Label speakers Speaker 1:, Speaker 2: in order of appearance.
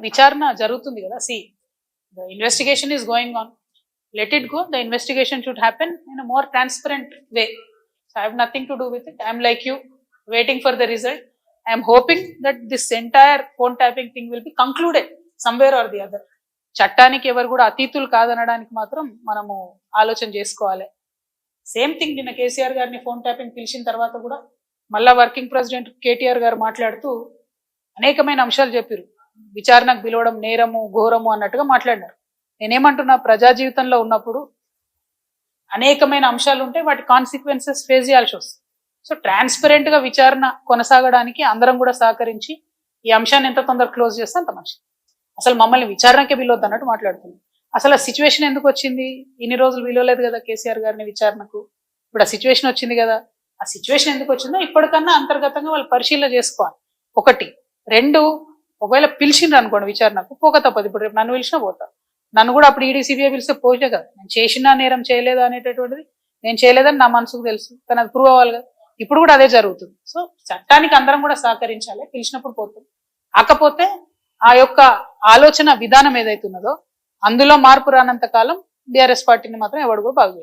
Speaker 1: విచారణ జరుగుతుంది కదా. The investigation is going on, let it go. The investigation should happen in a more transparent way. So I have nothing to do with it. I am like you, waiting for the result. I am hoping that this entire phone tapping thing will be concluded somewhere or the other. చట్టానికి ఎవరు కూడా అతీతులు కాదనడానికి మాత్రం మనము ఆలోచన చేసుకోవాలి. Same thing నిన్న కేసీఆర్ గారిని phone tapping పిలిచిన తర్వాత కూడా మళ్ళా వర్కింగ్ ప్రెసిడెంట్ కేటీఆర్ గారు మాట్లాడుతూ అనేకమైన అంశాలు చెప్పారు. విచారణకు పిలవడం నేరము ఘోరము అన్నట్టుగా మాట్లాడినారు. నేనేమంటున్నా, ప్రజా జీవితంలో ఉన్నప్పుడు అనేకమైన అంశాలు ఉంటే వాటి కాన్సిక్వెన్సెస్ ఫేస్ చేయాల్సి వస్తుంది. సో ట్రాన్స్పరెంట్ గా విచారణ కొనసాగడానికి అందరం కూడా సహకరించి ఈ అంశాన్ని ఎంత తొందరగా క్లోజ్ చేస్తే అంత మంచిది. అసలు మమ్మల్ని విచారణకే పిలవద్దు అన్నట్టు మాట్లాడుతున్నాం. అసలు ఆ సిచ్యువేషన్ ఎందుకు వచ్చింది? ఇన్ని రోజులు పిలవలేదు కదా కేసీఆర్ గారిని విచారణకు, ఇప్పుడు ఆ సిచ్యువేషన్ వచ్చింది కదా. ఆ సిచ్యువేషన్ ఎందుకు వచ్చిందో ఇప్పటికన్నా అంతర్గతంగా వాళ్ళు పరిశీలన చేసుకోవాలి. ఒకటి. రెండు, ఒకవేళ పిలిచిండ్రు అనుకోండి విచారణకు, పోక తప్పదు. ఇప్పుడు రేపు నన్ను పిలిచినా పోతా. నన్ను కూడా అప్పుడు ఈడీ సిబిఐ పిలిస్తే పోతే కదా. నేను చేసినా నేరం చేయలేదా అనేటటువంటిది నేను చేయలేదని నా మనసుకు తెలుసు, కానీ అది ప్రూవ్ అవ్వాలి కదా. ఇప్పుడు కూడా అదే జరుగుతుంది. సో చట్టానికి అందరం కూడా సహకరించాలి. పిలిచినప్పుడు పోతాం. కాకపోతే ఆ యొక్క ఆలోచన విధానం ఏదైతున్నదో అందులో మార్పు రానంత కాలం బీఆర్ఎస్ పార్టీని మాత్రం ఎవడు కూడా బాగు